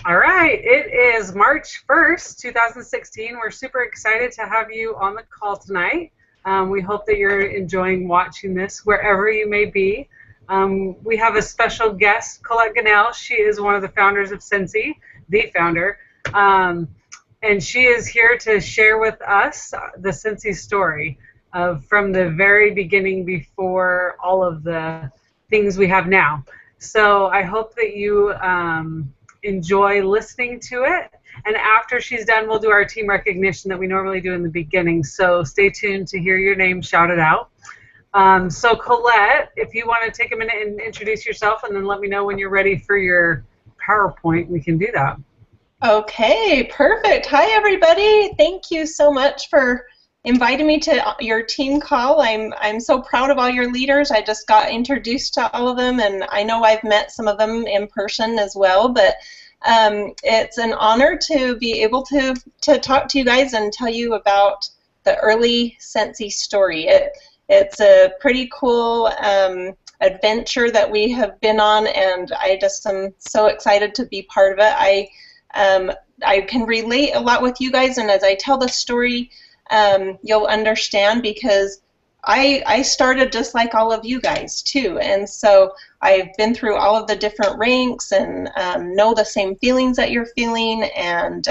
All right, it is March 1st, 2016. We're super excited to have you on the call tonight. We hope that you're enjoying watching this wherever you may be. We have a special guest, Colette Gunnell. She is one of the founders of Scentsy, the founder. And she is here to share with us the Scentsy story from the very beginning before all of the things we have now. So I hope that you enjoy listening to it. And after she's done, we'll do our team recognition that we normally do in the beginning. So stay tuned to hear your name shouted out. So Colette, if you want to take a minute and introduce yourself and then let me know when you're ready for your PowerPoint, we can do that. Okay, perfect. Hi, everybody. Thank you so much for inviting me to your team call. I'm so proud of all your leaders. I just got introduced to all of them, and I know I've met some of them in person as well, but it's an honor to be able to talk to you guys and tell you about the early Scentsy story. It's a pretty cool adventure that we have been on, and I just am so excited to be part of it. I can relate a lot with you guys, and as I tell the story, you'll understand because I started just like all of you guys too, and so I've been through all of the different ranks and know the same feelings that you're feeling, and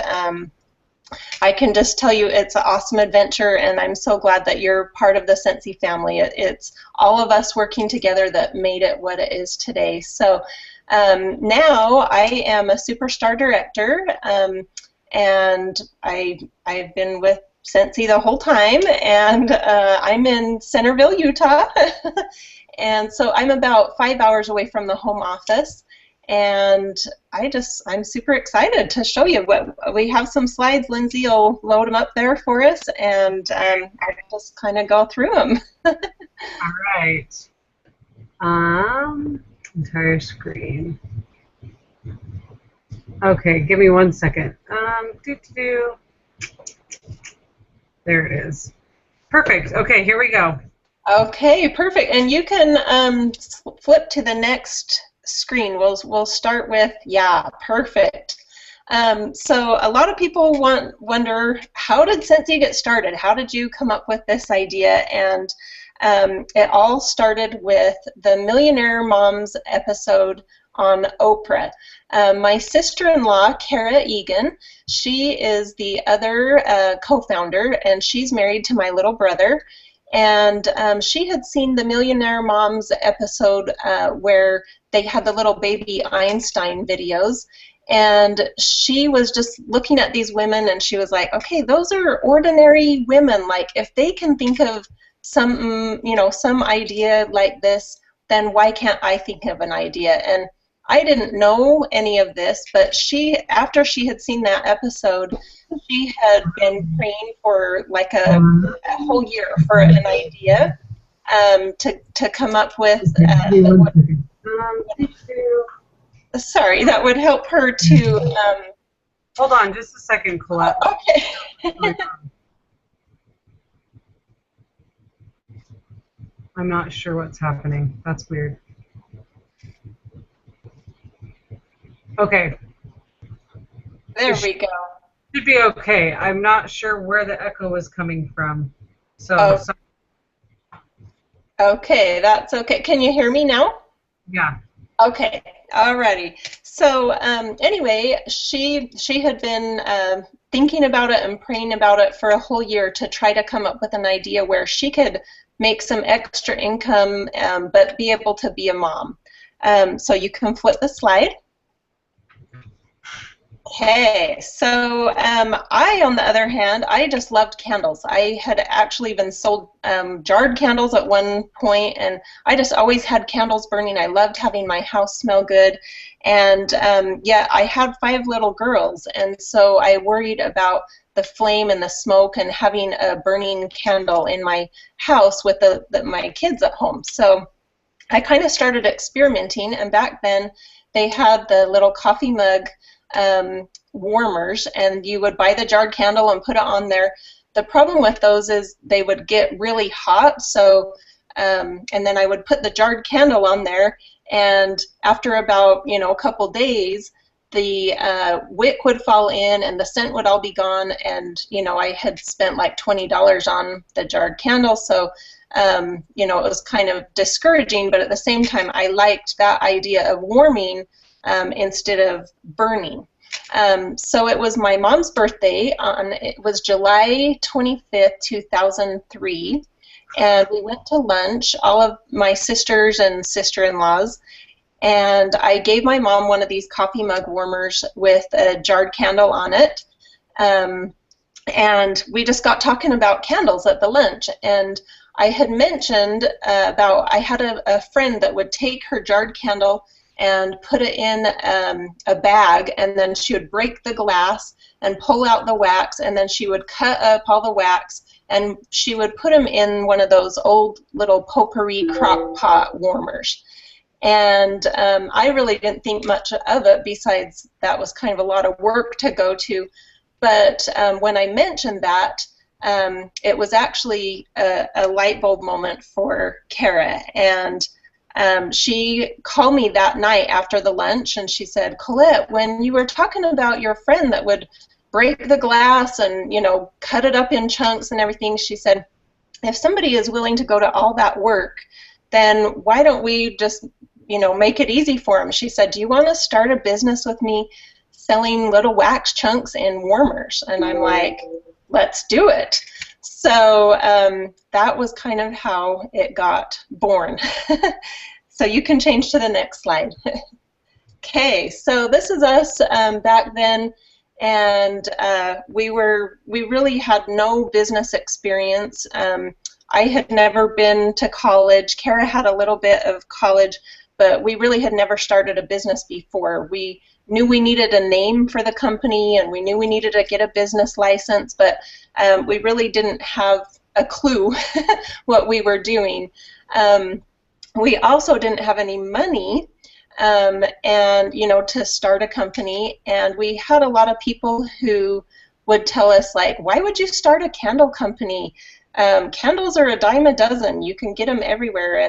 I can just tell you it's an awesome adventure, and I'm so glad that you're part of the Scentsy family. It's all of us working together that made it what it is today. So now I am a superstar director, and I've been with Scentsy the whole time, and I'm in Centerville, Utah, and so I'm about 5 hours away from the home office, and I'm super excited to show you what we have. Some slides. Lindsay will load them up there for us, and I'll just kind of go through them. All right. Entire screen. Okay, give me 1 second. There it is. Perfect. Okay, here we go. Okay, perfect. And you can flip to the next screen. We'll start with, yeah, perfect. So a lot of people wonder, how did Scentsy get started? How did you come up with this idea? And it all started with the Millionaire Moms episode on Oprah. My sister-in-law, Kara Egan, she is the other co-founder, and she's married to my little brother. And she had seen the Millionaire Moms episode where they had the little baby Einstein videos. And she was just looking at these women, and she was like, okay, those are ordinary women. Like, if they can think of some idea like this, then why can't I think of an idea? And I didn't know any of this, but after she had seen that episode, she had been praying for like a whole year for an idea to come up with sorry, that would help her to hold on just a second, Colette. Okay. I'm not sure what's happening. That's weird. Okay. There we go. Should be okay. I'm not sure where the echo is coming from. So. Okay, that's okay. Can you hear me now? Yeah. Okay. Alrighty. So anyway, she had been thinking about it and praying about it for a whole year to try to come up with an idea where she could make some extra income but be able to be a mom. So you can flip the slide. Okay, so I, on the other hand, I just loved candles. I had actually even sold jarred candles at one point, and I just always had candles burning. I loved having my house smell good, and yeah, I had 5 little girls, and so I worried about the flame and the smoke and having a burning candle in my house with my kids at home. So I kind of started experimenting, and back then they had the little coffee mug warmers, and you would buy the jarred candle and put it on there. The problem with those is they would get really hot, so and then I would put the jarred candle on there, and after about a couple days the wick would fall in and the scent would all be gone, and you know, I had spent like $20 on the jarred candle, so you know, it was kind of discouraging, but at the same time I liked that idea of warming instead of burning. So it was my mom's birthday it was July 25th, 2003, and we went to lunch, all of my sisters and sister-in-laws, and I gave my mom one of these coffee mug warmers with a jarred candle on it. And we just got talking about candles at the lunch, and I had mentioned about I had a friend that would take her jarred candle and put it in a bag, and then she would break the glass and pull out the wax, and then she would cut up all the wax, and she would put them in one of those old little potpourri crock pot warmers. And I really didn't think much of it, besides that was kind of a lot of work to go to. But when I mentioned that, it was actually a light bulb moment for Kara. And she called me that night after the lunch, and she said, "Colette, when you were talking about your friend that would break the glass and, you know, cut it up in chunks and everything," she said, "if somebody is willing to go to all that work, then why don't we just, you know, make it easy for them?" She said, "Do you want to start a business with me selling little wax chunks in warmers?" And I'm like, let's do it. So that was kind of how it got born. So you can change to the next slide. Okay, so this is us back then, and we really had no business experience. I had never been to college. Kara had a little bit of college, but we really had never started a business before. We knew we needed a name for the company, and we knew we needed to get a business license, but we really didn't have a clue what we were doing. We also didn't have any money, and you know, to start a company, and we had a lot of people who would tell us, like, "Why would you start a candle company? Candles are a dime a dozen. You can get them everywhere."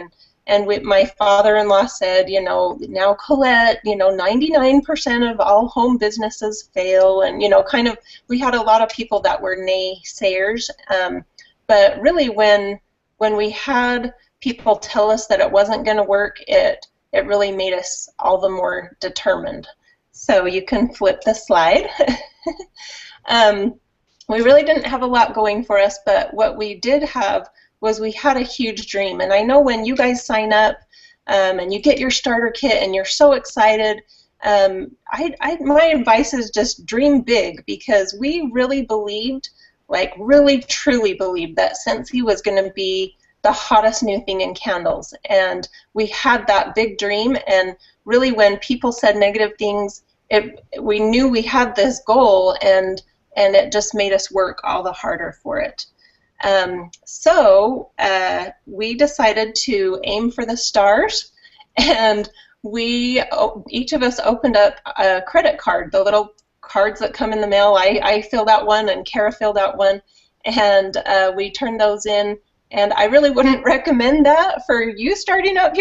And my father-in-law said, "You know, now Colette, you know, 99% of all home businesses fail." And, you know, kind of, we had a lot of people that were naysayers. But really, when we had people tell us that it wasn't going to work, it really made us all the more determined. So you can flip the slide. We really didn't have a lot going for us, but what we did have was we had a huge dream. And I know when you guys sign up and you get your starter kit and you're so excited, my advice is just dream big, because we really believed, like really truly believed, that Scentsy was going to be the hottest new thing in candles. And we had that big dream, and really when people said negative things, we knew we had this goal, and it just made us work all the harder for it. So we decided to aim for the stars, and each of us opened up a credit card, the little cards that come in the mail. I filled out one, and Kara filled out one, and we turned those in. And I really wouldn't recommend that for you starting up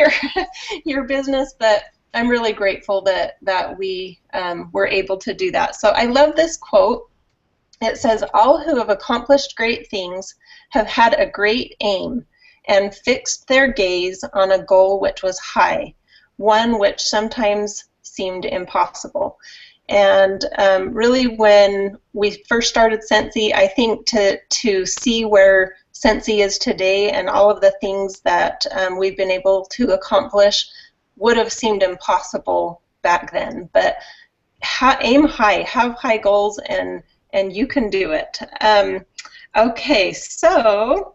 your business, but I'm really grateful that we were able to do that. So I love this quote. It says, "All who have accomplished great things have had a great aim and fixed their gaze on a goal which was high, one which sometimes seemed impossible." And really, when we first started Scentsy, I think to see where Scentsy is today and all of the things that we've been able to accomplish would have seemed impossible back then. But aim high, have high goals, and you can do it. Okay, so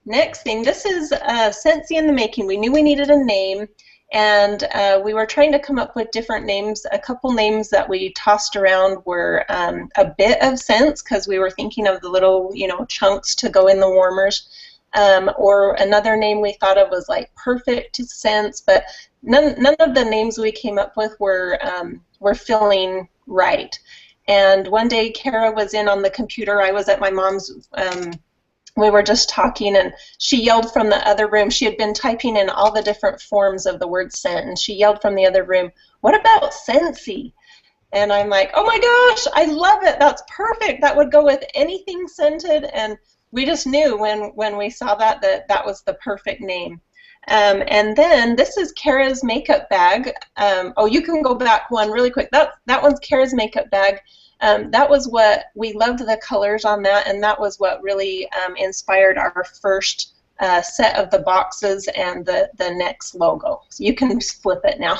next thing, this is Scentsy in the making. We knew we needed a name, and we were trying to come up with different names. A couple names that we tossed around were a bit of scents, because we were thinking of the little, you know, chunks to go in the warmers. Or another name we thought of was like perfect scents, but none of the names we came up with were feeling right. And one day Kara was in on the computer. I was at my mom's. We were just talking, and she yelled from the other room. She had been typing in all the different forms of the word scent, and she yelled from the other room, "What about Scentsy?" And I'm like, oh my gosh, I love it. That's perfect. That would go with anything scented. And we just knew when we saw that that was the perfect name. And then this is Kara's makeup bag. Oh, you can go back one really quick. That one's Kara's makeup bag. That was what we loved, the colors on that, and that was what really inspired our first set of the boxes and the next logo. So you can flip it now.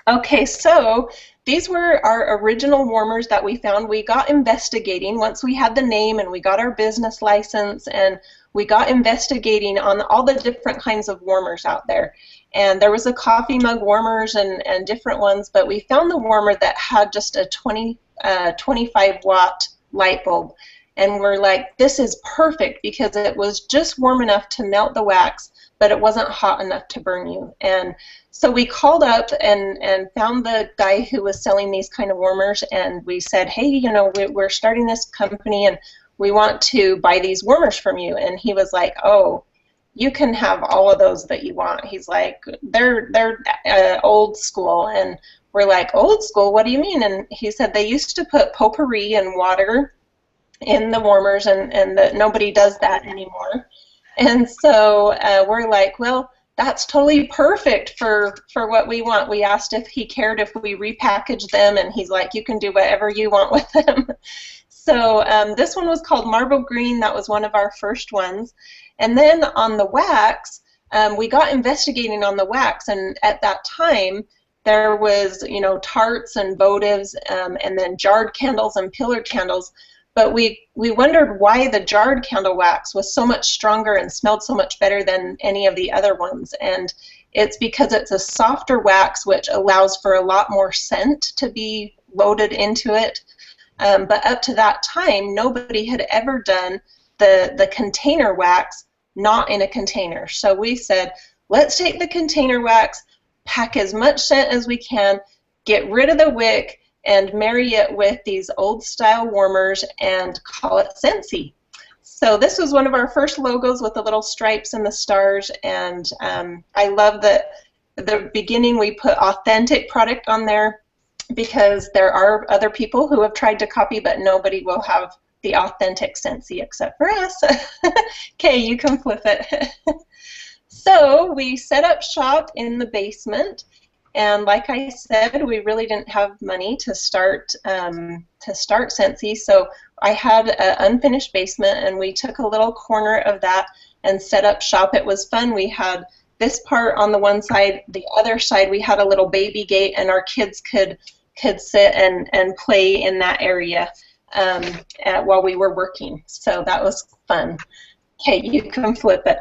Okay, so these were our original warmers that we found. We got investigating once we had the name and we got our business license, and we got investigating on all the different kinds of warmers out there. And there was a coffee mug warmers and different ones, but we found the warmer that had just a 25-watt light bulb. And we're like, this is perfect because it was just warm enough to melt the wax, but it wasn't hot enough to burn you. And so we called up and found the guy who was selling these kind of warmers, and we said, hey, you know, we're starting this company and we want to buy these warmers from you. And he was like, oh, you can have all of those that you want. He's like, they're old school. And we're like, old school? What do you mean? And he said they used to put potpourri and water in the warmers, and that nobody does that anymore. And so we're like, well, that's totally perfect for what we want. We asked if he cared if we repackaged them, and he's like, you can do whatever you want with them. So this one was called Marble Green. That was one of our first ones. And then on the wax, we got investigating on the wax, and at that time there was, you know, tarts and votives, and then jarred candles and pillar candles. But we wondered why the jarred candle wax was so much stronger and smelled so much better than any of the other ones. And it's because it's a softer wax which allows for a lot more scent to be loaded into it. But up to that time, nobody had ever done the container wax not in a container. So we said, let's take the container wax, pack as much scent as we can, get rid of the wick, and marry it with these old style warmers and call it Scentsy. So this was one of our first logos with the little stripes and the stars, and I love that at the beginning we put authentic product on there because there are other people who have tried to copy, but nobody will have the authentic Scentsy except for us. Okay, you can flip it. So we set up shop in the basement. And like I said, we really didn't have money to start Scentsy, so I had an unfinished basement, and we took a little corner of that and set up shop. It was fun. We had this part on the one side, the other side we had a little baby gate, and our kids could sit and play in that area while we were working. So that was fun. Okay, you can flip it.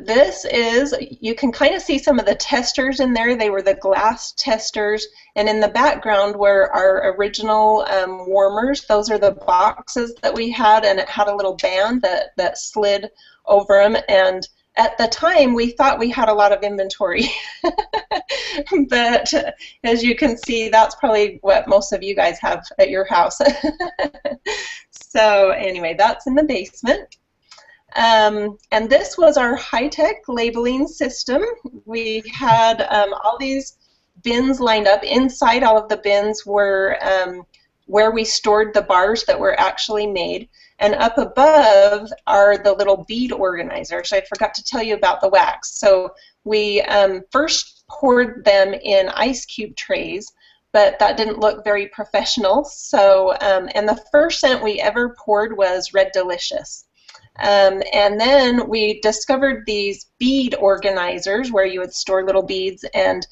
This is, you can kind of see some of the testers in there. They were the glass testers, and in the background were our original warmers. Those are the boxes that we had, and it had a little band that slid over them. And at the time, we thought we had a lot of inventory, but as you can see, that's probably what most of you guys have at your house. So anyway, that's in the basement. And this was our high-tech labeling system. We had all these bins lined up. Inside all of the bins were where we stored the bars that were actually made. And up above are the little bead organizers. I forgot to tell you about the wax. So we first poured them in ice cube trays, but that didn't look very professional. So, and the first scent we ever poured was Red Delicious. And then we discovered these bead organizers where you would store little beads, and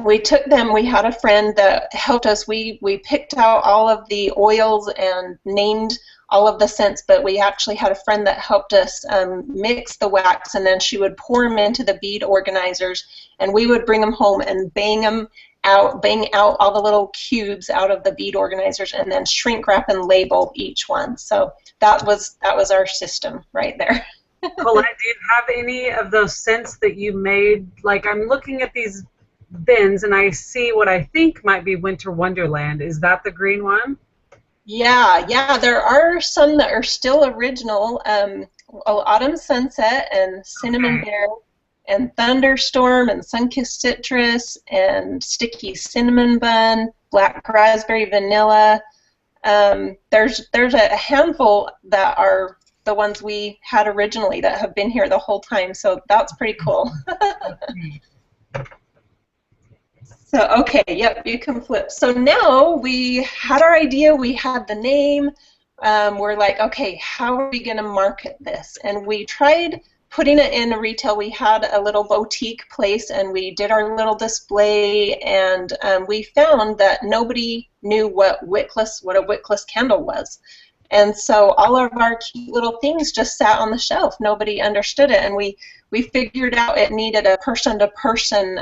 we took them. We had a friend that helped us. We picked out all of the oils and named all of the scents, but we actually had a friend that helped us mix the wax, and then she would pour them into the bead organizers, and we would bring them home and bang out all the little cubes out of the bead organizers, and then shrink wrap and label each one. So that was our system right there. Colette, do you have any of those scents that you made? Like, I'm looking at these bins and I see what I think might be Winter Wonderland. Is that the green one? Yeah, there are some that are still original. Autumn Sunset and Cinnamon Bear. and Thunderstorm and Sunkissed Citrus and Sticky Cinnamon Bun, Black Raspberry Vanilla. There's a handful that are the ones we had originally that have been here the whole time, so that's pretty cool. So, okay, yep, you can flip. So now we had our idea, we had the name. We're like, okay, how are we going to market this? And we tried putting it in retail. We had a little boutique place, and we did our little display, and we found that nobody knew what a wickless candle was. And so all of our cute little things just sat on the shelf. Nobody understood it, and we figured out it needed a person-to-person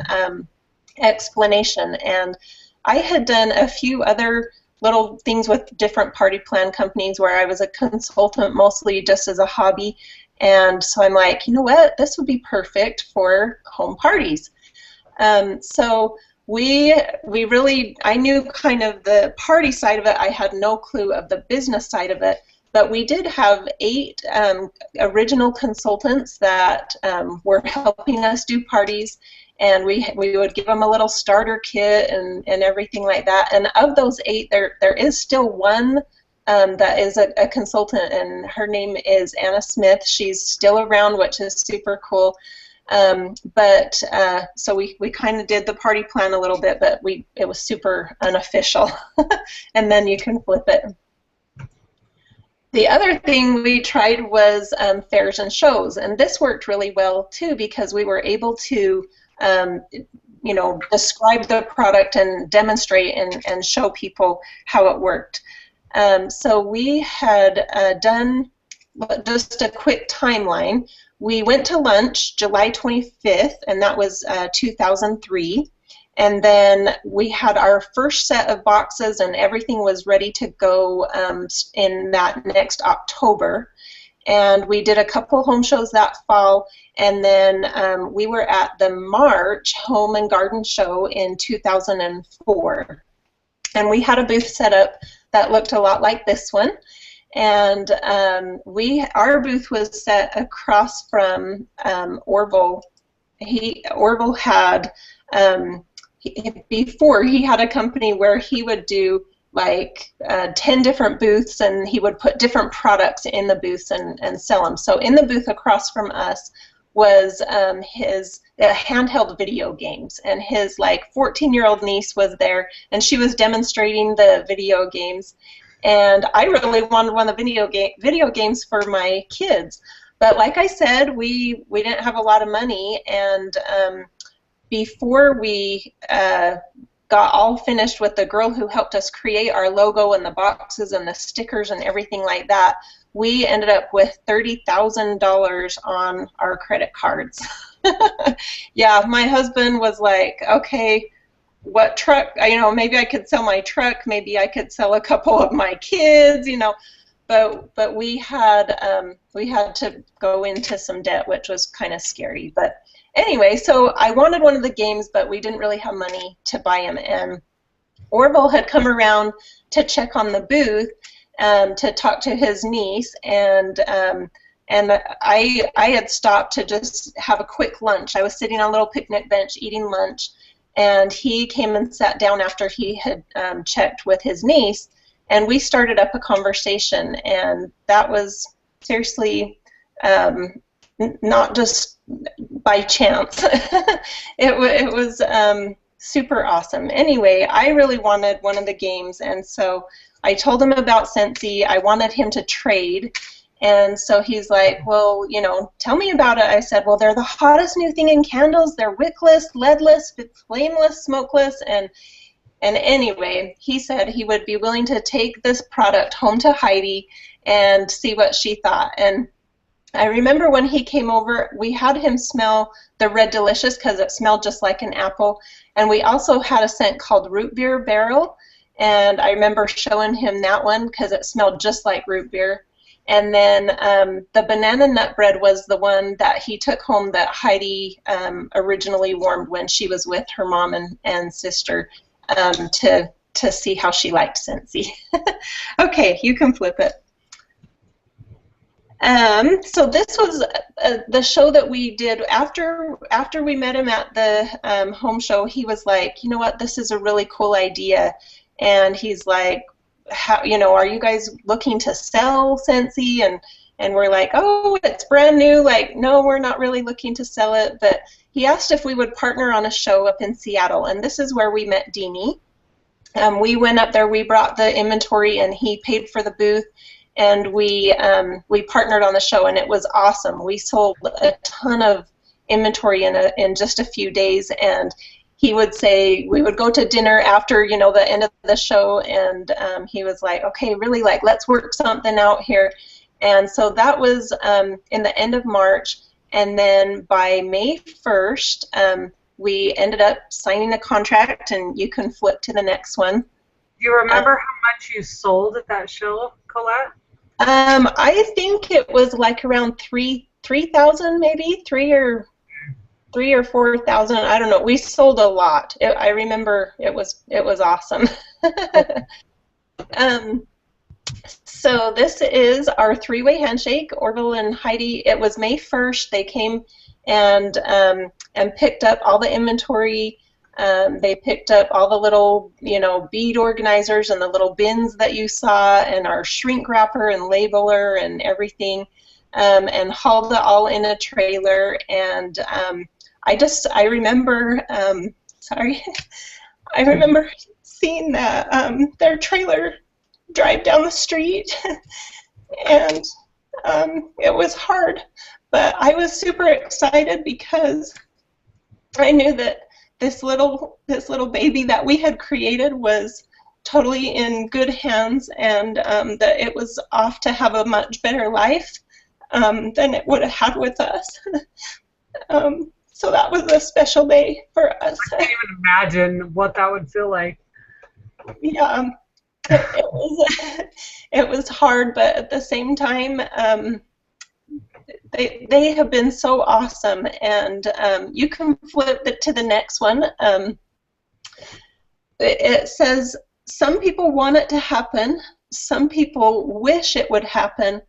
explanation. And I had done a few other little things with different party plan companies where I was a consultant, mostly just as a hobby. And so I'm like, you know what, this would be perfect for home parties. So I knew kind of the party side of it. I had no clue of the business side of it. But we did have 8 original consultants that were helping us do parties. And we would give them a little starter kit and everything like that. And of those 8, there is still one that is a consultant, and her name is Anna Smith. She's still around, which is super cool. So we kind of did the party plan a little bit, but it was super unofficial. And then you can flip it. The other thing we tried was fairs and shows, and this worked really well too because we were able to describe the product and demonstrate and show people how it worked. So we had done just a quick timeline. We went to lunch July 25th, and that was 2003. And then we had our first set of boxes, and everything was ready to go in that next October. And we did a couple home shows that fall, and then we were at the March Home and Garden Show in 2004. And we had a booth set up that looked a lot like this one. And our booth was set across from Orville. Orville had, before he had a company where he would do like 10 different booths, and he would put different products in the booths and sell them. So in the booth across from us was his handheld video games, and his like 14-year-old niece was there, and she was demonstrating the video games. And I really wanted one of the video games for my kids, but like I said, we didn't have a lot of money, and before we got all finished with the girl who helped us create our logo and the boxes and the stickers and everything like that, we ended up with $30,000 on our credit cards. Yeah, my husband was like, okay, what truck, maybe I could sell my truck, maybe I could sell a couple of my kids, but we had to go into some debt, which was kind of scary. But anyway, so I wanted one of the games, but we didn't really have money to buy them. And Orville had come around to check on the booth to talk to his niece, and I had stopped to just have a quick lunch. I was sitting on a little picnic bench eating lunch, and he came and sat down after he had checked with his niece, and we started up a conversation. And that was seriously not just by chance. It was super awesome. Anyway, I really wanted one of the games, and so I told him about Scentsy. I wanted him to trade, and so he's like, well, tell me about it. I said, well, they're the hottest new thing in candles. They're wickless, leadless, flameless, smokeless, and anyway, he said he would be willing to take this product home to Heidi and see what she thought. And I remember when he came over, we had him smell the Red Delicious because it smelled just like an apple, and we also had a scent called Root Beer Barrel, and I remember showing him that one because it smelled just like root beer. And then the banana nut bread was the one that he took home that Heidi originally warmed when she was with her mom and sister to see how she liked Scentsy. Okay, you can flip it. So this was the show that we did after we met him at the home show. He was like, you know what, this is a really cool idea, and he's like, how, you know, are you guys looking to sell Scentsy? And we're like, oh, it's brand new. Like, no, we're not really looking to sell it. But he asked if we would partner on a show up in Seattle, and this is where we met Deanie. We went up there, we brought the inventory, and he paid for the booth, and we partnered on the show, and it was awesome. We sold a ton of inventory in just a few days, and he would say, we would go to dinner after, you know, the end of the show, and he was like, okay, really, like, let's work something out here. And so that was in the end of March, and then by May 1st, we ended up signing a contract, and you can flip to the next one. Do you remember how much you sold at that show, Colette? I think it was like around 3,000, maybe 3,000 or 4,000. I don't know. We sold a lot. I remember it was awesome. So this is our three-way handshake, Orville and Heidi. It was May 1st. They came and picked up all the inventory. They picked up all the little, you know, bead organizers and the little bins that you saw, and our shrink wrapper and labeler and everything, and hauled it all in a trailer. And I remember, sorry, I remember seeing that their trailer drive down the street, and it was hard, but I was super excited because I knew that this little baby that we had created was totally in good hands, and that it was off to have a much better life than it would have had with us. So that was a special day for us. I can't even imagine what that would feel like. Yeah. It was hard, but at the same time, they have been so awesome. And you can flip it to the next one. It says, some people want it to happen, some people wish it would happen,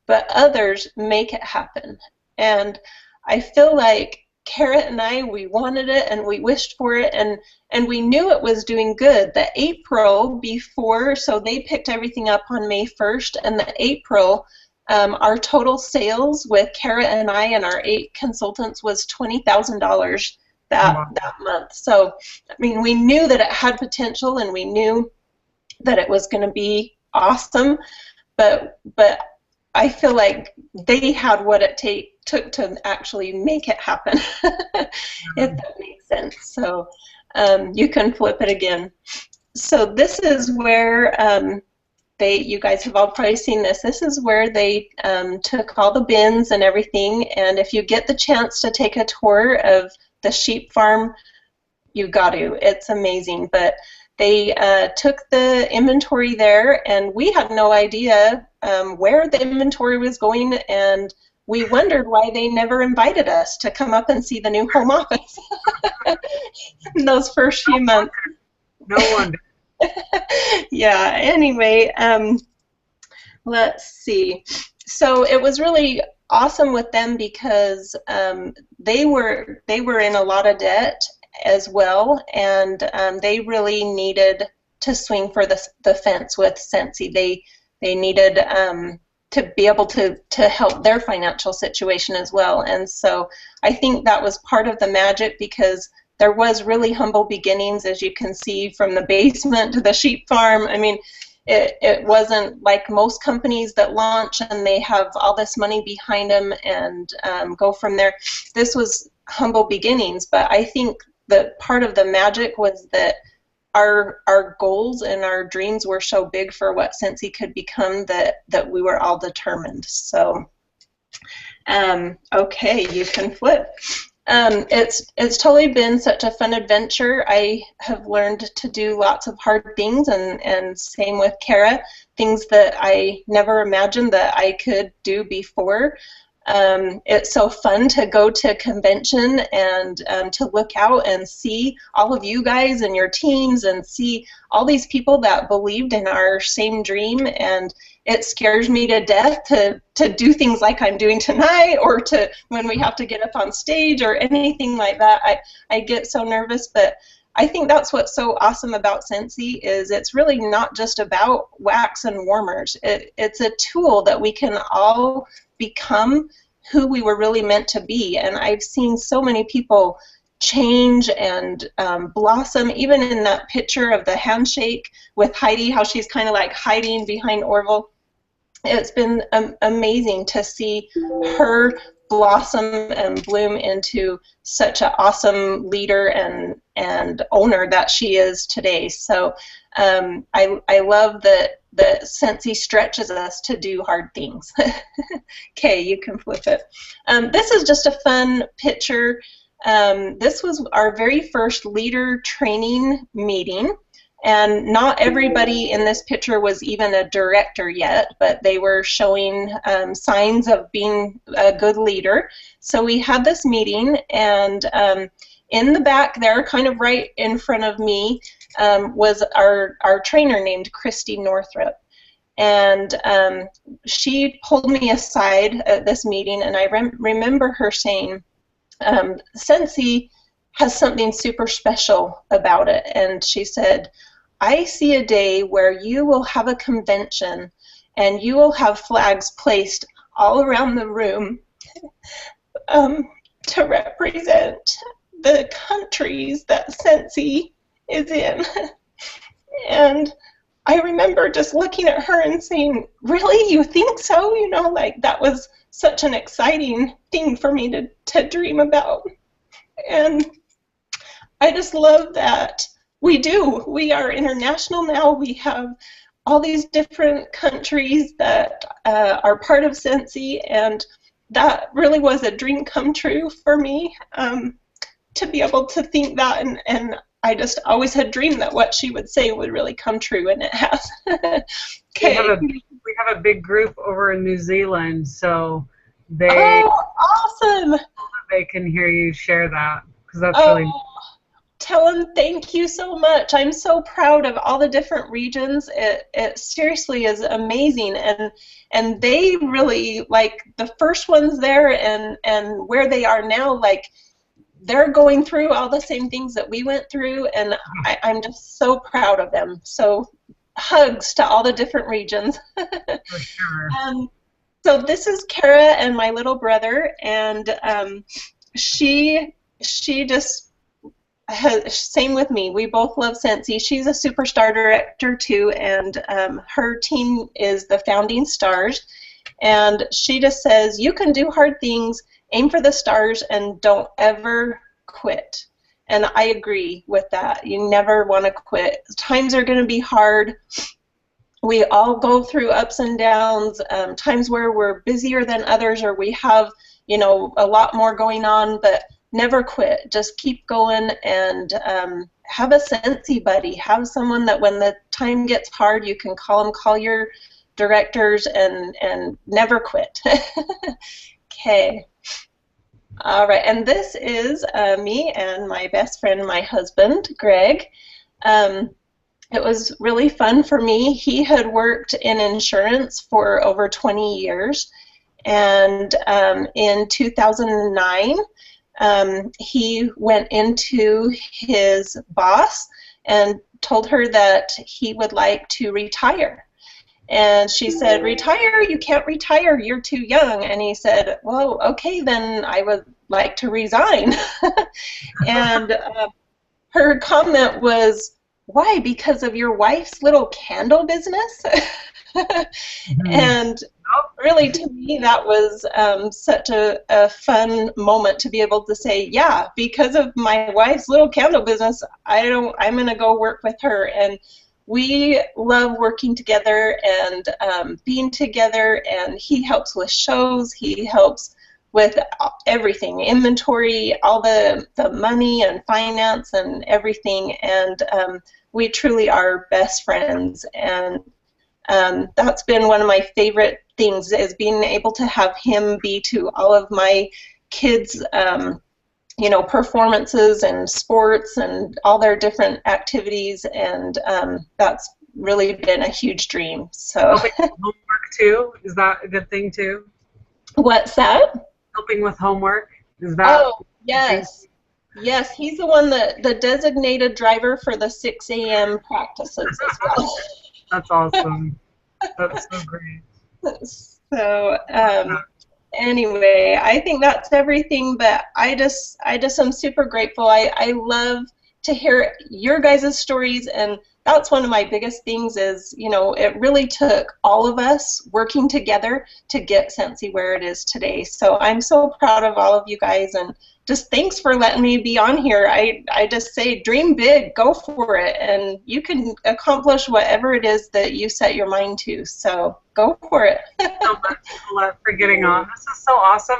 but others make it happen. And I feel like Carrot and I, we wanted it and we wished for it, and we knew it was doing good. The April before, so they picked everything up on May 1st, and the April, our total sales with Carrot and I and our 8 consultants was $20,000 that month. So, I mean, we knew that it had potential, and we knew that it was going to be awesome, but I feel like they had what it took to actually make it happen, if that makes sense. So you can flip it again. So this is where you guys have all probably seen this. This is where they took all the bins and everything, and if you get the chance to take a tour of the sheep farm, you got to. It's amazing. But they took the inventory there, and we had no idea where the inventory was going, and we wondered why they never invited us to come up and see the new home office in those first few months. No wonder. Yeah, anyway, let's see. So it was really awesome with them because they were in a lot of debt as well, and they really needed to swing for the fence with Scentsy. They needed to be able to help their financial situation as well. And so I think that was part of the magic, because there was really humble beginnings, as you can see, from the basement to the sheep farm. I mean, it wasn't like most companies that launch and they have all this money behind them and go from there. This was humble beginnings, but I think that part of the magic was that our goals and our dreams were so big for what Scentsy could become that we were all determined. So, okay, you can flip. It's totally been such a fun adventure. I have learned to do lots of hard things, and same with Kara, things that I never imagined that I could do before. It's so fun to go to convention and to look out and see all of you guys and your teams and see all these people that believed in our same dream. And it scares me to death to do things like I'm doing tonight, or to when we have to get up on stage or anything like that. I get so nervous, but I think that's what's so awesome about Scentsy is it's really not just about wax and warmers. It's a tool that we can all become who we were really meant to be. And I've seen so many people change and blossom, even in that picture of the handshake with Heidi, how she's kind of like hiding behind Orville. It's been amazing to see her blossom and bloom into such an awesome leader and owner that she is today. So I love that Scentsy stretches us to do hard things. Okay, you can flip it. This is just a fun picture. This was our very first leader training meeting. And not everybody in this picture was even a director yet, but they were showing signs of being a good leader. So we had this meeting, and in the back there, kind of right in front of me, was our trainer named Christy Northrup. And she pulled me aside at this meeting, and I remember her saying, Scentsy has something super special about it. And she said, I see a day where you will have a convention and you will have flags placed all around the room to represent the countries that Scentsy is in. And I remember just looking at her and saying, really, you think so? You know, like that was such an exciting thing for me to dream about. And I just love that we do. We are international now. We have all these different countries that are part of Scentsy, and that really was a dream come true for me, to be able to think that, and I just always had dreamed that what she would say would really come true, and it has. Okay. We have a big group over in New Zealand, so awesome. They can hear you share that, because that's really. Tell them thank you so much. I'm so proud of all the different regions. It seriously is amazing, and they really, like, the first ones there and where they are now, like, they're going through all the same things that we went through, and I'm just so proud of them. So hugs to all the different regions. For sure. So this is Kara and my little brother, and she just same with me. We both love Scentsy. She's a superstar director too, and her team is the Founding Stars. And she just says, you can do hard things, aim for the stars, and don't ever quit. And I agree with that. You never want to quit. Times are going to be hard. We all go through ups and downs, times where we're busier than others, or we have, you know, a lot more going on, but never quit. Just keep going, and have a Scentsy buddy. Have someone that when the time gets hard, you can call your directors, and never quit. Okay. All right, and this is me and my best friend, my husband, Greg. It was really fun for me. He had worked in insurance for over 20 years, and in 2009, he went into his boss and told her that he would like to retire. And she said, retire? You can't retire. You're too young. And he said, well, okay, then I would like to resign. And her comment was, why? Because of your wife's little candle business? And really, to me, that was such a fun moment to be able to say, yeah, because of my wife's little candle business, I'm going to go work with her. And we love working together and being together, and he helps with shows, he helps with everything, inventory, all the money and finance and everything, and we truly are best friends. And that's been one of my favorite things, is being able to have him be to all of my kids' performances and sports and all their different activities, and that's really been a huge dream. So helping with homework too, is that a good thing too? What's that? Helping with homework, is that? Oh, yes. Yes, he's the one the designated driver for the 6 a.m. practices as well. That's awesome. That's so great. So anyway, I think that's everything, but I just am super grateful. I love to hear your guys' stories, and that's one of my biggest things is, it really took all of us working together to get Scentsy where it is today. So I'm so proud of all of you guys, and just thanks for letting me be on here. I just say dream big, go for it, and you can accomplish whatever it is that you set your mind to. So go for it. Thank you so much, Colette, for getting on. This is so awesome.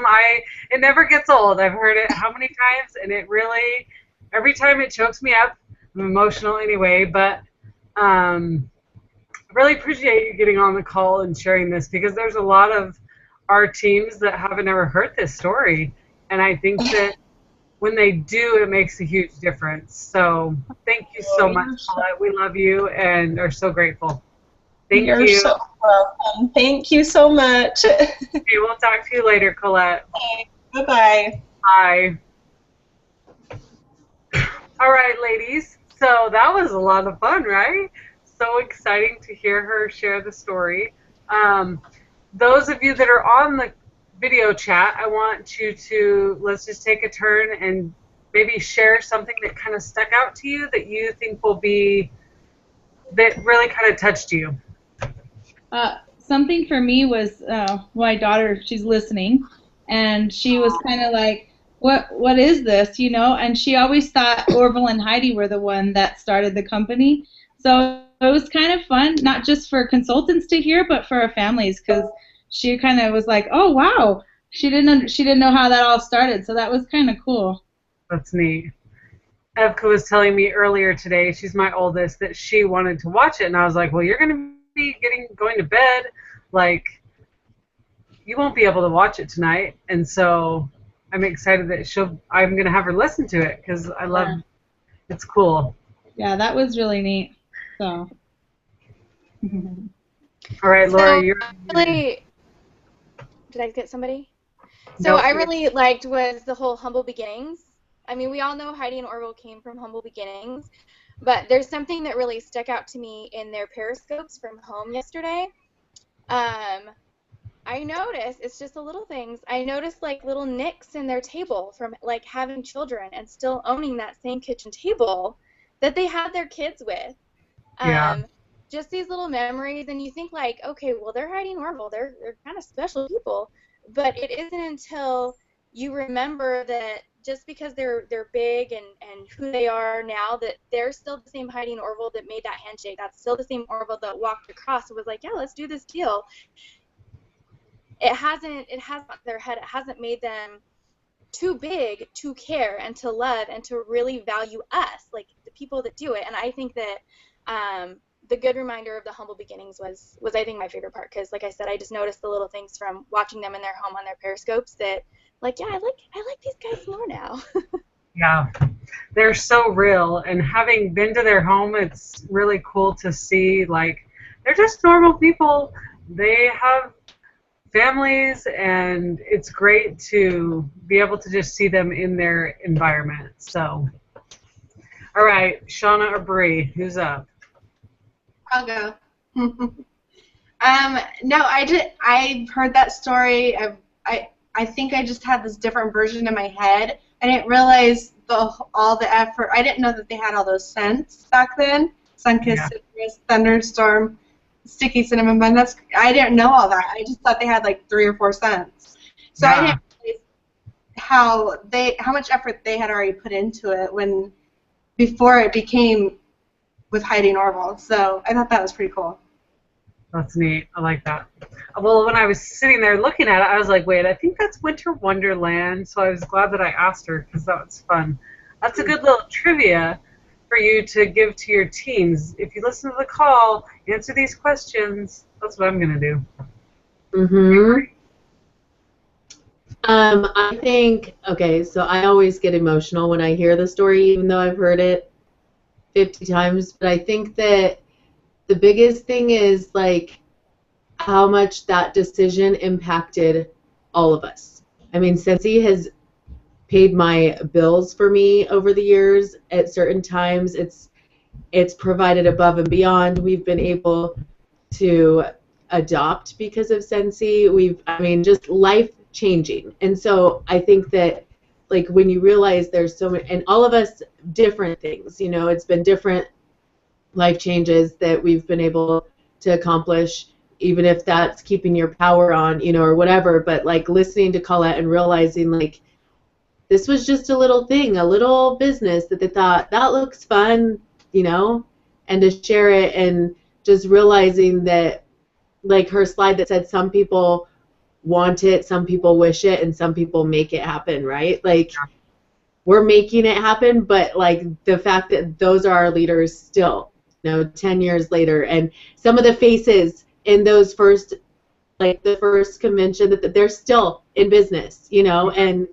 It never gets old. I've heard it how many times, and it really, every time it chokes me up. I'm emotional anyway, but I really appreciate you getting on the call and sharing this, because there's a lot of our teams that haven't ever heard this story, and I think that when they do, it makes a huge difference. So thank you so much, Colette. We love you and are so grateful. Thank you. You're so welcome. Thank you so much. Okay, we'll talk to you later, Colette. Okay, bye-bye. Bye. All right, ladies. So that was a lot of fun, right? So exciting to hear her share the story. Those of you that are on the video chat, I want you to, let's just take a turn and maybe share something that kind of stuck out to you that you think will be, that really kind of touched you. Something for me was my daughter, she's listening, and she was kind of like, what is this, and she always thought Orville and Heidi were the one that started the company. So it was kind of fun, not just for consultants to hear, but for our families, because she kind of was like, oh wow, she didn't know how that all started. So that was kind of cool. That's neat. Evka was telling me earlier today, she's my oldest, that she wanted to watch it, and I was like, well, you're going to be going to bed, like, you won't be able to watch it tonight. And so I'm excited that I'm going to have her listen to it, because I love it's cool. Yeah, that was really neat. So. All right, Laura, you're really. Did I get somebody? So Nope. I really liked was the whole humble beginnings. I mean, we all know Heidi and Orville came from humble beginnings, but there's something that really stuck out to me in their periscopes from home yesterday. I noticed, it's just the little things, I noticed like little nicks in their table from like having children and still owning that same kitchen table that they had their kids with. Yeah. Just these little memories, and you think like, okay, well, they're Heidi and Orville, they're kind of special people, but it isn't until you remember that just because they're big and who they are now, that they're still the same Heidi and Orville that made that handshake. That's still the same Orville that walked across and was like, yeah, let's do this deal. It hasn't their head. It hasn't made them too big to care and to love and to really value us, like the people that do it. And I think that the good reminder of the humble beginnings was I think my favorite part, because like I said, I just noticed the little things from watching them in their home on their periscopes that, like, yeah, I like these guys more now. Yeah, they're so real, and having been to their home, it's really cool to see, like, they're just normal people. They have families, and it's great to be able to just see them in their environment. So, all right, Shauna or Bree, who's up? I'll go. No, I heard that story. I think I just had this different version in my head. I didn't realize all the effort. I didn't know that they had all those scents back then. Sunkissed Citrus, Thunderstorm, Sticky Cinnamon Bun. I didn't know all that. I just thought they had like 3 or 4 scents. So I didn't realize how much effort they had already put into it before it became with Heidi and Orville. So I thought that was pretty cool. That's neat. I like that. Well, when I was sitting there looking at it, I was like, wait, I think that's Winter Wonderland. So I was glad that I asked her, because that was fun. That's a good little trivia. for you to give to your teams. If you listen to the call, answer these questions. That's what I'm going to do. Mm-hmm. I think, okay, so I always get emotional when I hear the story, even though I've heard it 50 times, but I think that the biggest thing is, like, how much that decision impacted all of us. I mean, Scentsy has paid my bills for me over the years. At certain times, it's provided above and beyond. We've been able to adopt because of Scentsy. I mean, just life changing. And so I think that, like, when you realize there's so many, and all of us different things, you know, it's been different life changes that we've been able to accomplish, even if that's keeping your power on, you know, or whatever. But, like, listening to Colette and realizing, like, this was just a little thing, a little business that they thought, that looks fun, you know, and to share it, and just realizing that, like her slide that said some people want it, some people wish it, and some people make it happen, right? Like, we're making it happen, but, like, the fact that those are our leaders still, you know, 10 years later, and some of the faces in those first, like, the first convention, that they're still in business, you know, and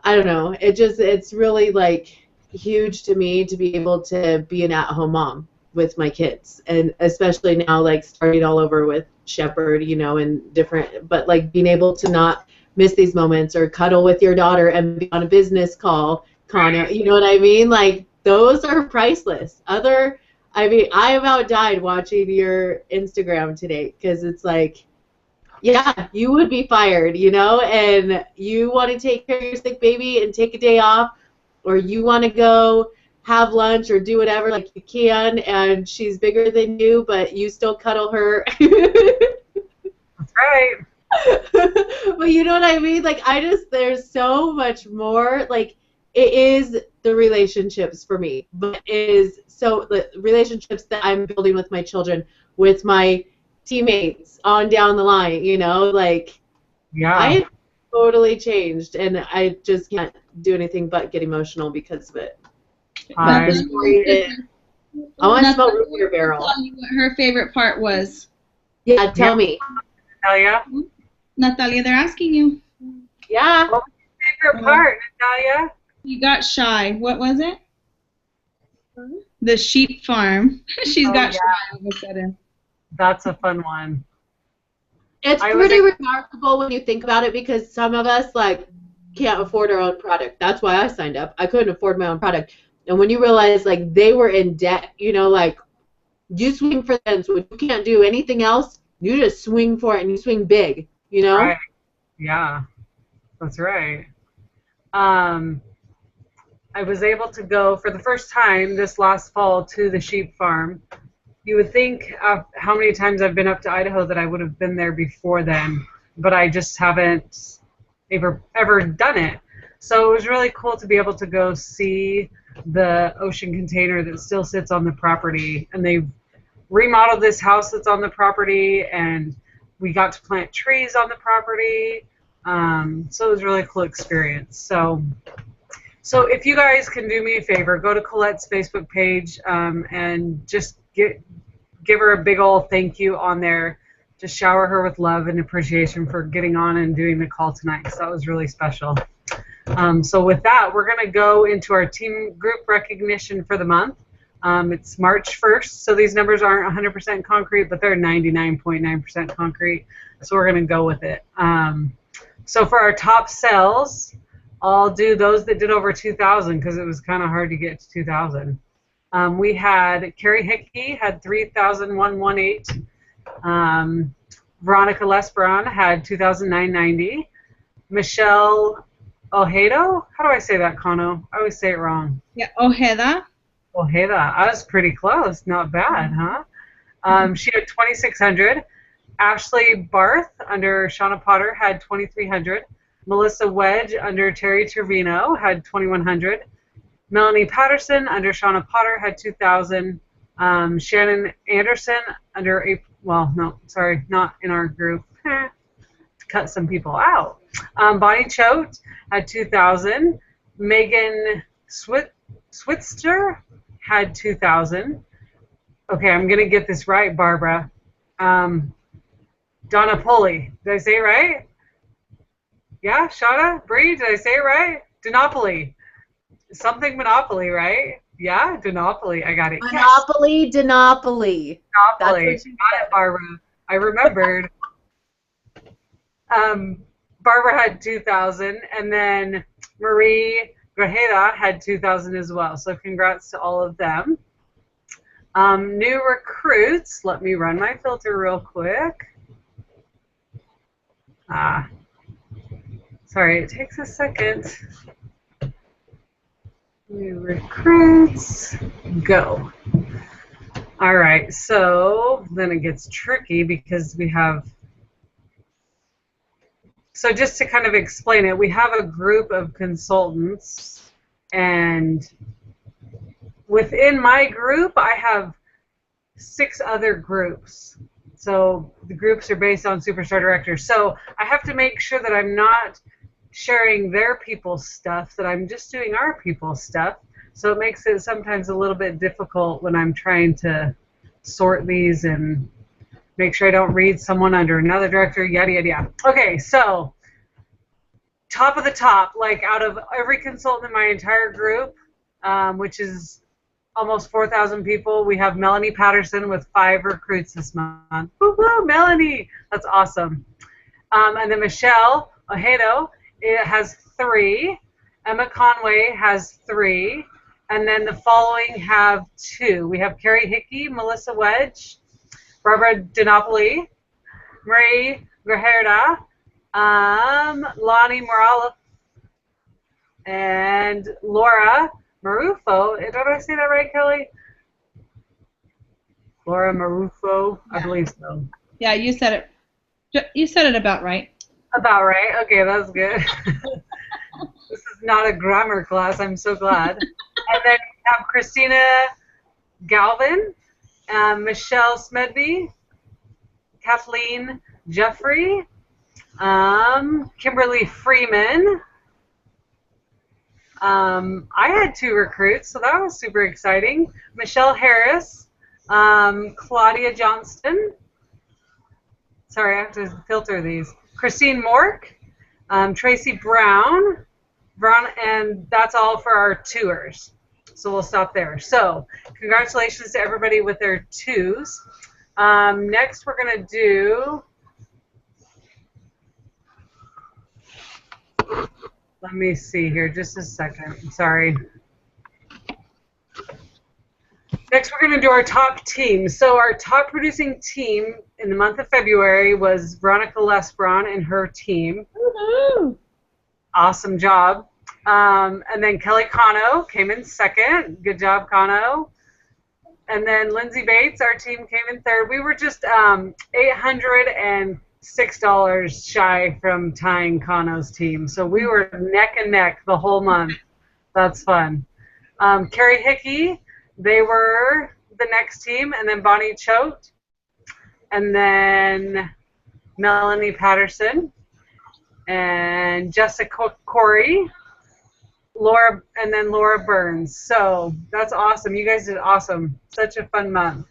I don't know, it's really, like, huge to me to be able to be an at-home mom with my kids, and especially now, like, starting all over with Shepherd, you know, and different, but, like, being able to not miss these moments, or cuddle with your daughter and be on a business call, Connor, you know what I mean? Like, those are priceless. I mean, I about died watching your Instagram today, because it's like, yeah, you would be fired, you know, and you want to take care of your sick baby and take a day off, or you want to go have lunch or do whatever, like, you can, and she's bigger than you, but you still cuddle her. That's right. But you know what I mean? Like, there's so much more. Like, it is the relationships for me, but it is so the relationships that I'm building with my children, with my teammates on down the line, you know, like, Yeah. I totally changed, and I just can't do anything but get emotional because of it. I want to smell root beer barrel. Tell you what her favorite part was. Yeah, tell me. Natalia? Natalia, they're asking you. Yeah. What was your favorite part, Natalia? You got shy. What was it? The sheep farm. She's got shy all of a sudden. That's a fun one. It's pretty remarkable when you think about it, because some of us, like, can't afford our own product. That's why I signed up. I couldn't afford my own product. And when you realize, like, they were in debt, you know, like, you swing for them. So when you can't do anything else, you just swing for it, and you swing big, you know? Right. Yeah, that's right. I was able to go for the first time this last fall to the sheep farm. You would think of how many times I've been up to Idaho that I would have been there before then, but I just haven't ever done it. So it was really cool to be able to go see the ocean container that still sits on the property, and they've remodeled this house that's on the property, and we got to plant trees on the property. So it was a really cool experience. So if you guys can do me a favor, go to Colette's Facebook page and just give her a big old thank you on there. Just shower her with love and appreciation for getting on and doing the call tonight. So that was really special. So with that, we're going to go into our team group recognition for the month. It's March 1st, so these numbers aren't 100% concrete, but they're 99.9% concrete. So we're going to go with it. So for our top sales, I'll do those that did over 2,000 because it was kind of hard to get to 2,000. We had Carrie Hickey had 3,118. Veronica Lesperon had 2,990. Michelle Ojeda, how do I say that, Kano? I always say it wrong. Yeah, Ojeda. Ojeda, I was pretty close. Not bad, huh? She had 2,600. Ashley Barth under Shauna Potter had 2,300. Melissa Wedge under Terry Trevino had 2,100. Melanie Patterson under Shauna Potter had 2,000. Shannon Anderson under not in our group. Cut some people out. Bonnie Choate had 2,000. Megan Switzer had 2,000. Okay, I'm going to get this right, Barbara. Donapoli. Did I say it right? Yeah, Shada? Bree, did I say it right? Donopoli. Something Monopoly, right? Yeah, Donopoli. I got it. Monopoly, Yes. Dinopoly. Monopoly. Got it, Barbara. I remembered. Barbara had 2,000, and then Marie Grajeda had 2,000 as well. So congrats to all of them. New recruits. Let me run my filter real quick. Sorry, it takes a second. New recruits. Go. All right, so then it gets tricky because we have... So just to kind of explain it, we have a group of consultants, and within my group, I have 6 other groups. So the groups are based on Superstar Directors. So I have to make sure that I'm not sharing their people's stuff, that I'm just doing our people's stuff. So it makes it sometimes a little bit difficult when I'm trying to sort these and make sure I don't read someone under another director, yada, yada, yada. Okay, so top of the top, like out of every consultant in my entire group, which is almost 4,000 people, we have Melanie Patterson with 5 recruits this month. Woo-hoo, Melanie! That's awesome. And then Michelle Ojeda, it has 3. Emma Conway has 3. And then the following have 2. We have Carrie Hickey, Melissa Wedge, Barbara Dinopoli, Marie Guerrera, Lonnie Morales, and Laura Marufo. Did I say that right, Kelly? Laura Marufo, I believe so. Yeah, you said it. You said it about right. About right. Okay, that's good. This is not a grammar class. I'm so glad. And then we have Christina Galvin, Michelle Smedby, Kathleen Jeffrey, Kimberly Freeman. I had 2 recruits, so that was super exciting. Michelle Harris, Claudia Johnston. Sorry, I have to filter these. Christine Mork, Tracy Brown, and that's all for our tours. So we'll stop there. So congratulations to everybody with their 2s. Next, we're going to do... Let me see here, just a second. Sorry. Next, we're going to do our top team. So our top producing team in the month of February was Veronica Lesbron and her team. Woohoo! Awesome job. And then Kelly Cano came in 2nd. Good job, Cano. And then Lindsay Bates, our team, came in 3rd. We were just $806 shy from tying Cano's team. So we were neck and neck the whole month. That's fun. Carrie Hickey, they were the next team. And then Bonnie Choate. And then Melanie Patterson. And Jessica Corey. Laura, and then Laura Burns. So that's awesome. You guys did awesome. Such a fun month.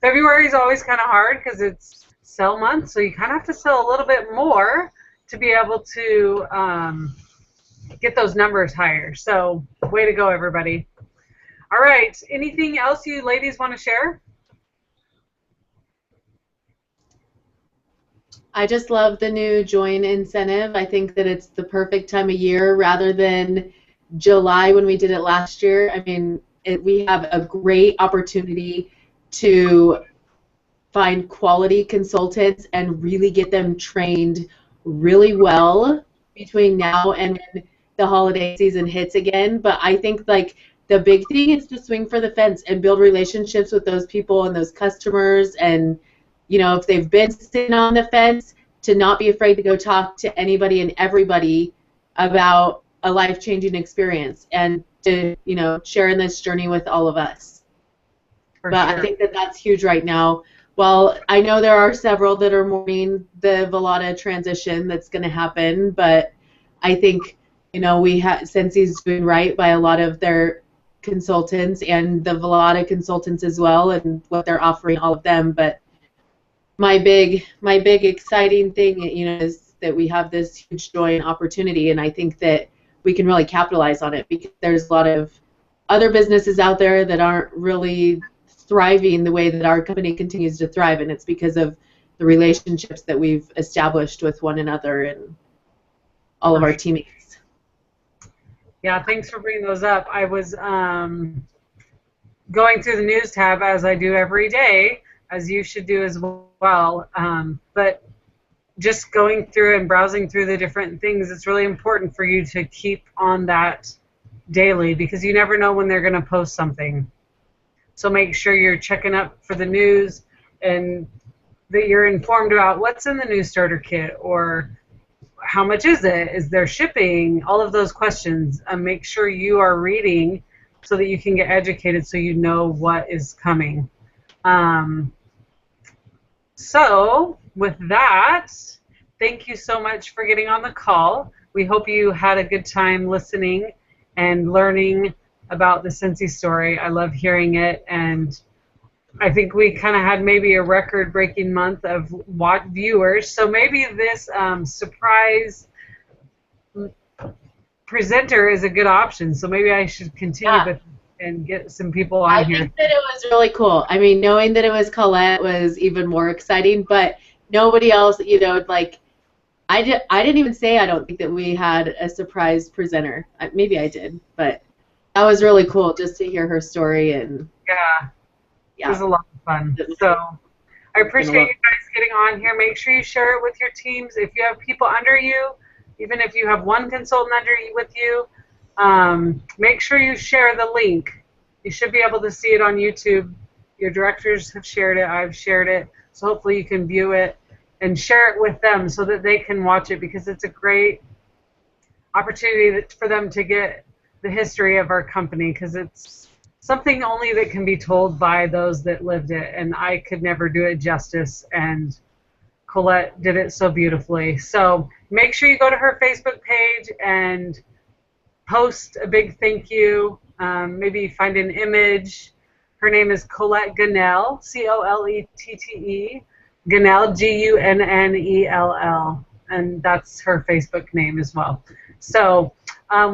February is always kind of hard because it's sell month, so you kind of have to sell a little bit more to be able to get those numbers higher. So way to go, everybody. All right. Anything else you ladies want to share? I just love the new join incentive. I think that it's the perfect time of year rather than July when we did it last year. I mean, we have a great opportunity to find quality consultants and really get them trained really well between now and when the holiday season hits again. But I think like the big thing is to swing for the fence and build relationships with those people and those customers, and you know, if they've been sitting on the fence, to not be afraid to go talk to anybody and everybody about a life-changing experience and to, you know, share in this journey with all of us. But sure. I think that that's huge right now. Well, I know there are several that are mourning the Velada transition that's going to happen, but I think, you know, Scentsy's doing right by a lot of their consultants and the Velada consultants as well, and what they're offering all of them. But my big exciting thing, is that we have this huge joy and opportunity, and I think that we can really capitalize on it, because there's a lot of other businesses out there that aren't really thriving the way that our company continues to thrive, and it's because of the relationships that we've established with one another and all of our teammates. Yeah, thanks for bringing those up. I was going through the news tab, as I do every day, as you should do as well, but just going through and browsing through the different things, it's really important for you to keep on that daily, because you never know when they're going to post something. So make sure you're checking up for the news and that you're informed about what's in the new starter kit, or how much is it, is there shipping, all of those questions. Make sure you are reading so that you can get educated, so you know what is coming. So with that, thank you so much for getting on the call. We hope you had a good time listening and learning about the Scentsy story. I love hearing it, and I think we kind of had maybe a record-breaking month of viewers. So maybe this surprise presenter is a good option. So maybe I should continue with and get some people on here. I think that it was really cool. I mean, knowing that it was Colette was even more exciting, but nobody else, like, I didn't even say I don't think that we had a surprise presenter. Maybe I did, but that was really cool just to hear her story. And yeah. It was a lot of fun. So I appreciate you guys getting on here. Make sure you share it with your teams. If you have people under you, even if you have one consultant under you with you, make sure you share the link. You should be able to see it on YouTube. Your directors have shared it. I've shared it. So hopefully you can view it and share it with them so that they can watch it, because it's a great opportunity for them to get the history of our company, because it's something only that can be told by those that lived it, and I could never do it justice, and Colette did it so beautifully. So make sure you go to her Facebook page and post a big thank you. Maybe find an image. Her name is Colette Gunnell, Colette, Gunnell, Gunnell, and that's her Facebook name as well. So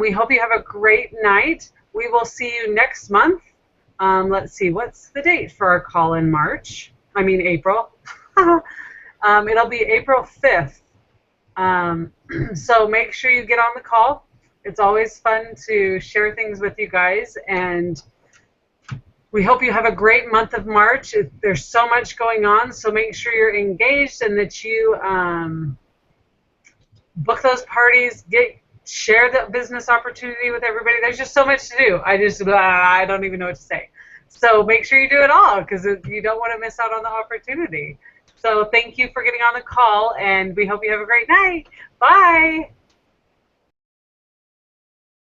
we hope you have a great night. We will see you next month. Let's see, what's the date for our call in March? I mean April. It'll be April 5th. So make sure you get on the call. It's always fun to share things with you guys, and we hope you have a great month of March. There's so much going on, so make sure you're engaged and that you book those parties, share the business opportunity with everybody. There's just so much to do. I don't even know what to say. So make sure you do it all, because you don't want to miss out on the opportunity. So thank you for getting on the call, and we hope you have a great night. Bye.